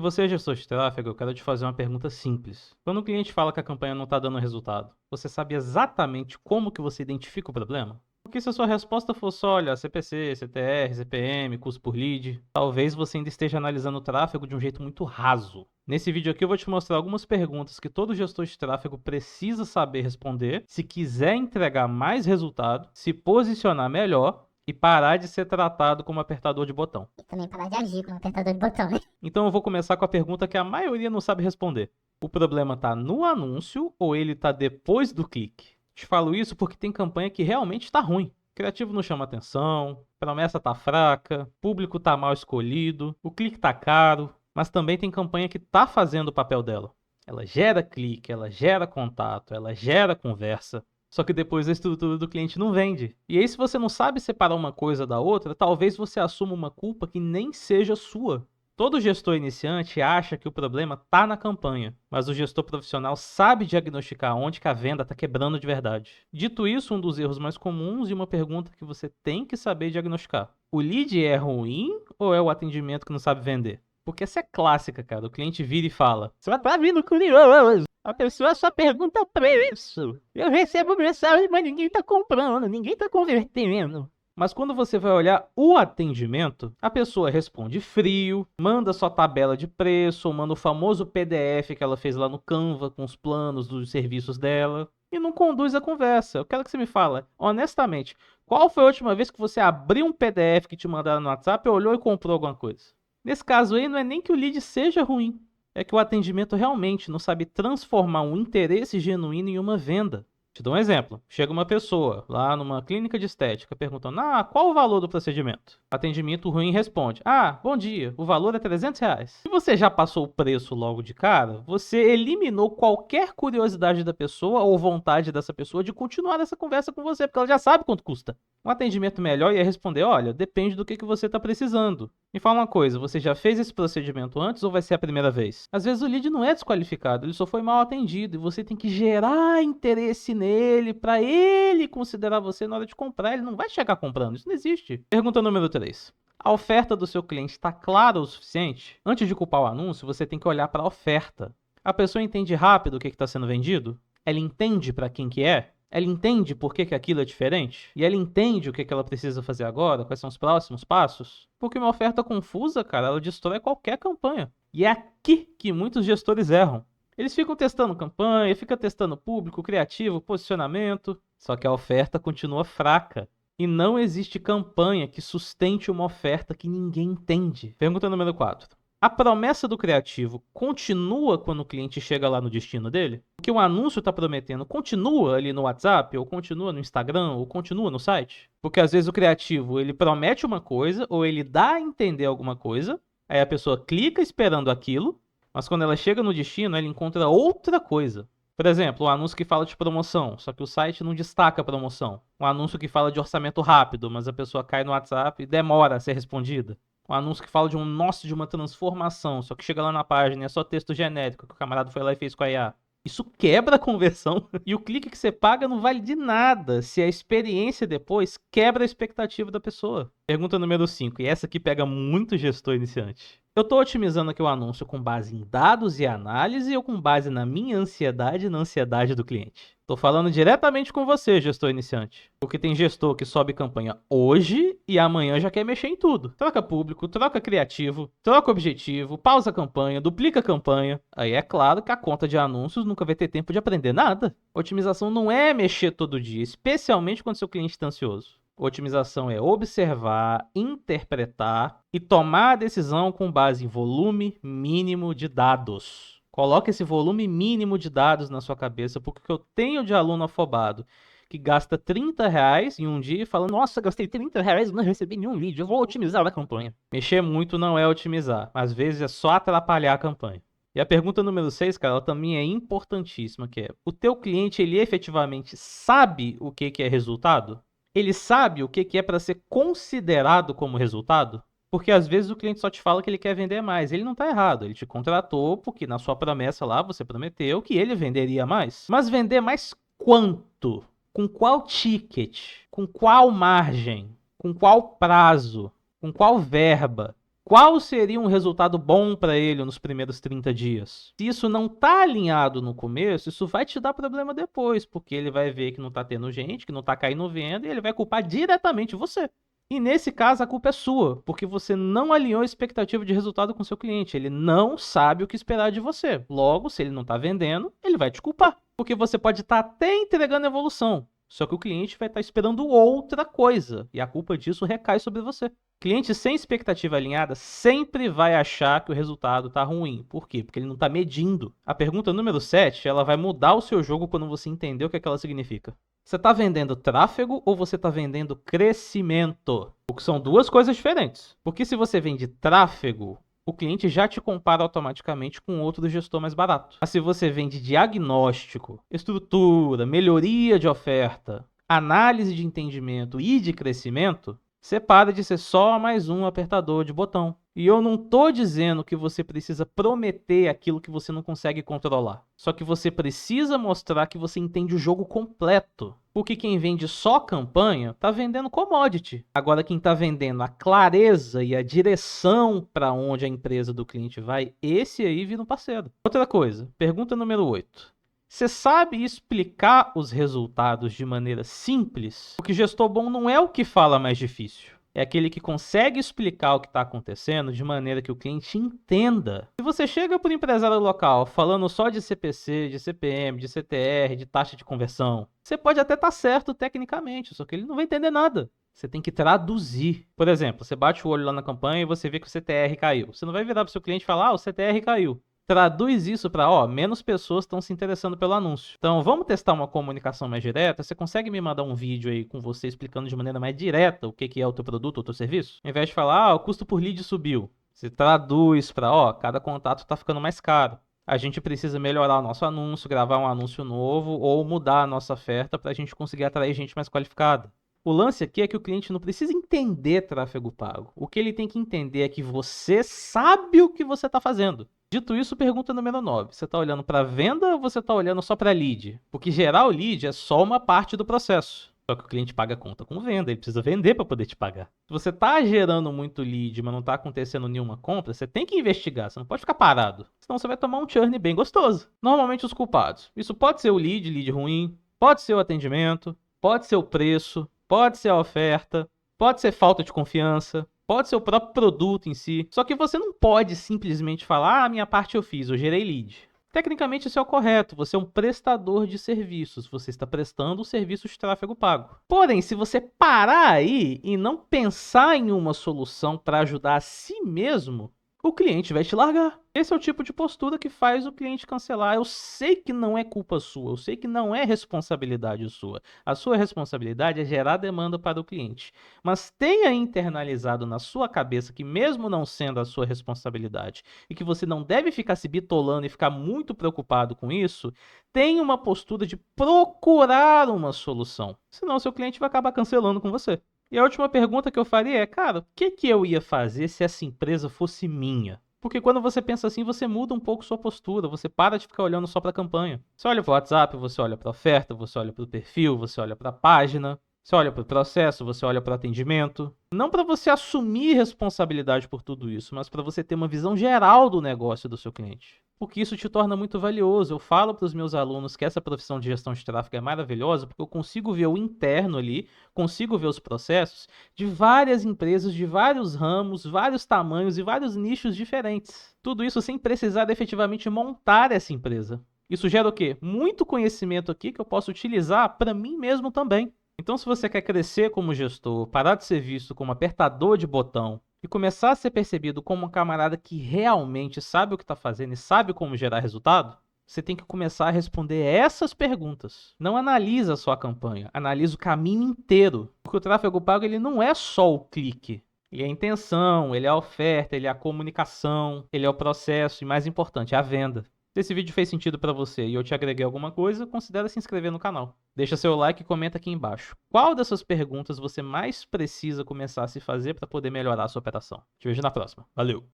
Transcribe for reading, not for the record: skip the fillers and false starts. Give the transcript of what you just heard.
Se você é gestor de tráfego, eu quero te fazer uma pergunta simples. Quando o cliente fala que a campanha não está dando resultado, você sabe exatamente como que você identifica o problema? Porque se a sua resposta for só, olha, CPC, CTR, CPM, custo por lead, talvez você ainda esteja analisando o tráfego de um jeito muito raso. Nesse vídeo aqui eu vou te mostrar algumas perguntas que todo gestor de tráfego precisa saber responder se quiser entregar mais resultado, se posicionar melhor e parar de ser tratado como apertador de botão. E também parar de agir como apertador de botão, né? Então eu vou começar com a pergunta que a maioria não sabe responder. O problema está no anúncio ou ele está depois do clique? Te falo isso porque tem campanha que realmente está ruim. Criativo não chama atenção, promessa está fraca, público está mal escolhido, o clique está caro, mas também tem campanha que está fazendo o papel dela. Ela gera clique, ela gera contato, ela gera conversa, só que depois a estrutura do cliente não vende. E aí, se você não sabe separar uma coisa da outra, talvez você assuma uma culpa que nem seja sua. Todo gestor iniciante acha que o problema está na campanha, mas o gestor profissional sabe diagnosticar onde que a venda está quebrando de verdade. Dito isso, um dos erros mais comuns e uma pergunta que você tem que saber diagnosticar. O lead é ruim ou é o atendimento que não sabe vender? Porque essa é clássica, cara. O cliente vira e fala: "Você tá vindo curioso. A pessoa só pergunta preço. Eu recebo mensagem, mas ninguém tá comprando, ninguém tá convertendo." Mas quando você vai olhar o atendimento, a pessoa responde frio, manda sua tabela de preço, ou manda o famoso PDF que ela fez lá no Canva com os planos dos serviços dela e não conduz a conversa. Eu quero que você me fale, honestamente, qual foi a última vez que você abriu um PDF que te mandaram no WhatsApp, olhou e comprou alguma coisa? Nesse caso aí, não é nem que o lead seja ruim, é que o atendimento realmente não sabe transformar um interesse genuíno em uma venda. Te dou um exemplo. Chega uma pessoa lá numa clínica de estética perguntando: qual o valor do procedimento? Atendimento ruim responde: bom dia, o valor é R$ 300. Se você já passou o preço logo de cara, você eliminou qualquer curiosidade da pessoa ou vontade dessa pessoa de continuar essa conversa com você, porque ela já sabe quanto custa. Um atendimento melhor ia responder: olha, depende do que você está precisando. Me fala uma coisa, você já fez esse procedimento antes ou vai ser a primeira vez? Às vezes o lead não é desqualificado, ele só foi mal atendido e você tem que gerar interesse nele para ele considerar você na hora de comprar. Ele não vai chegar comprando, isso não existe. Pergunta número 3. A oferta do seu cliente está clara o suficiente? Antes de culpar o anúncio, você tem que olhar para a oferta. A pessoa entende rápido o que está sendo vendido? Ela entende para quem que é? Ela entende por que aquilo é diferente? E ela entende o que ela precisa fazer agora? Quais são os próximos passos? Porque uma oferta confusa, cara, ela destrói qualquer campanha. E é aqui que muitos gestores erram. Eles ficam testando campanha, ficam testando público, criativo, posicionamento, só que a oferta continua fraca. E não existe campanha que sustente uma oferta que ninguém entende. Pergunta número 4. A promessa do criativo continua quando o cliente chega lá no destino dele? O que o anúncio está prometendo continua ali no WhatsApp, ou continua no Instagram, ou continua no site? Porque às vezes o criativo ele promete uma coisa, ou ele dá a entender alguma coisa, aí a pessoa clica esperando aquilo, mas quando ela chega no destino, ela encontra outra coisa. Por exemplo, um anúncio que fala de promoção, só que o site não destaca a promoção. Um anúncio que fala de orçamento rápido, mas a pessoa cai no WhatsApp e demora a ser respondida. Um anúncio que fala de de uma transformação, só que chega lá na página e é só texto genérico que o camarada foi lá e fez com a IA. Isso quebra a conversão e o clique que você paga não vale de nada se a experiência depois quebra a expectativa da pessoa. Pergunta número 5, e essa aqui pega muito gestor iniciante. Eu estou otimizando aqui o anúncio com base em dados e análise ou com base na minha ansiedade e na ansiedade do cliente? Estou falando diretamente com você, gestor iniciante. Porque tem gestor que sobe campanha hoje e amanhã já quer mexer em tudo. Troca público, troca criativo, troca objetivo, pausa a campanha, duplica a campanha. Aí é claro que a conta de anúncios nunca vai ter tempo de aprender nada. Otimização não é mexer todo dia, especialmente quando seu cliente está ansioso. Otimização é observar, interpretar e tomar a decisão com base em volume mínimo de dados. Coloque esse volume mínimo de dados na sua cabeça, porque eu tenho de aluno afobado que gasta R$ 30 em um dia e fala: nossa, gastei R$ 30 e não recebi nenhum lead, eu vou otimizar a campanha. Mexer muito não é otimizar, às vezes é só atrapalhar a campanha. E a pergunta número 6, cara, ela também é importantíssima, que é: o teu cliente, ele efetivamente sabe o que é resultado? Ele sabe o que é para ser considerado como resultado? Porque às vezes o cliente só te fala que ele quer vender mais. Ele não está errado, ele te contratou porque na sua promessa lá você prometeu que ele venderia mais. Mas vender mais quanto? Com qual ticket? Com qual margem? Com qual prazo? Com qual verba? Qual seria um resultado bom para ele nos primeiros 30 dias? Se isso não está alinhado no começo, isso vai te dar problema depois, porque ele vai ver que não está tendo gente, que não está caindo venda, e ele vai culpar diretamente você. E nesse caso, a culpa é sua, porque você não alinhou a expectativa de resultado com seu cliente. Ele não sabe o que esperar de você. Logo, se ele não está vendendo, ele vai te culpar, porque você pode estar até entregando evolução, só que o cliente vai estar esperando outra coisa, e a culpa disso recai sobre você. Cliente sem expectativa alinhada sempre vai achar que o resultado está ruim. Por quê? Porque ele não está medindo. A pergunta número 7, ela vai mudar o seu jogo quando você entender o que ela significa. Você está vendendo tráfego ou você está vendendo crescimento? O que são duas coisas diferentes. Porque se você vende tráfego, o cliente já te compara automaticamente com outro gestor mais barato. Mas se você vende diagnóstico, estrutura, melhoria de oferta, análise de entendimento e de crescimento, você para de ser só mais um apertador de botão. E eu não estou dizendo que você precisa prometer aquilo que você não consegue controlar. Só que você precisa mostrar que você entende o jogo completo. Porque quem vende só campanha está vendendo commodity. Agora quem está vendendo a clareza e a direção para onde a empresa do cliente vai, esse aí vira um parceiro. Outra coisa, pergunta número 8. Você sabe explicar os resultados de maneira simples? Porque gestor bom não é o que fala mais difícil. É aquele que consegue explicar o que está acontecendo de maneira que o cliente entenda. Se você chega para o empresário local falando só de CPC, de CPM, de CTR, de taxa de conversão, você pode até estar certo tecnicamente, só que ele não vai entender nada. Você tem que traduzir. Por exemplo, você bate o olho lá na campanha e você vê que o CTR caiu. Você não vai virar para o seu cliente e falar, o CTR caiu. Traduz isso para, menos pessoas estão se interessando pelo anúncio. Então, vamos testar uma comunicação mais direta? Você consegue me mandar um vídeo aí com você explicando de maneira mais direta o que é o teu produto ou o teu serviço? Ao invés de falar, o custo por lead subiu. Você traduz para, cada contato está ficando mais caro. A gente precisa melhorar o nosso anúncio, gravar um anúncio novo ou mudar a nossa oferta para a gente conseguir atrair gente mais qualificada. O lance aqui é que o cliente não precisa entender tráfego pago. O que ele tem que entender é que você sabe o que você está fazendo. Dito isso, pergunta número 9. Você está olhando para venda ou você está olhando só para lead? Porque gerar o lead é só uma parte do processo. Só que o cliente paga a conta com venda, ele precisa vender para poder te pagar. Se você está gerando muito lead, mas não está acontecendo nenhuma compra, você tem que investigar, você não pode ficar parado. Senão você vai tomar um churn bem gostoso. Normalmente os culpados. Isso pode ser o lead ruim, pode ser o atendimento, pode ser o preço, pode ser a oferta, pode ser falta de confiança, pode ser o próprio produto em si. Só que você não pode simplesmente falar, a minha parte eu fiz, eu gerei lead. Tecnicamente isso é o correto, você é um prestador de serviços, você está prestando o serviço de tráfego pago. Porém, se você parar aí e não pensar em uma solução para ajudar a si mesmo, o cliente vai te largar. Esse é o tipo de postura que faz o cliente cancelar. Eu sei que não é culpa sua, eu sei que não é responsabilidade sua. A sua responsabilidade é gerar demanda para o cliente. Mas tenha internalizado na sua cabeça que mesmo não sendo a sua responsabilidade e que você não deve ficar se bitolando e ficar muito preocupado com isso, tenha uma postura de procurar uma solução. Senão seu cliente vai acabar cancelando com você. E a última pergunta que eu faria é, cara, o que eu ia fazer se essa empresa fosse minha? Porque quando você pensa assim, você muda um pouco sua postura, você para de ficar olhando só para a campanha. Você olha para o WhatsApp, você olha para a oferta, você olha para o perfil, você olha para a página, você olha para o processo, você olha para o atendimento. Não para você assumir responsabilidade por tudo isso, mas para você ter uma visão geral do negócio do seu cliente. Porque isso te torna muito valioso. Eu falo para os meus alunos que essa profissão de gestão de tráfego é maravilhosa porque eu consigo ver o interno ali, consigo ver os processos de várias empresas, de vários ramos, vários tamanhos e vários nichos diferentes. Tudo isso sem precisar de efetivamente montar essa empresa. Isso gera o quê? Muito conhecimento aqui que eu posso utilizar para mim mesmo também. Então, se você quer crescer como gestor, parar de ser visto como apertador de botão e começar a ser percebido como um camarada que realmente sabe o que está fazendo e sabe como gerar resultado, você tem que começar a responder essas perguntas. Não analisa a sua campanha, analisa o caminho inteiro. Porque o tráfego pago ele não é só o clique. Ele é a intenção, ele é a oferta, ele é a comunicação, ele é o processo e, mais importante, é a venda. Se esse vídeo fez sentido para você e eu te agreguei alguma coisa, considere se inscrever no canal. Deixa seu like e comenta aqui embaixo. Qual dessas perguntas você mais precisa começar a se fazer para poder melhorar a sua operação? Te vejo na próxima. Valeu!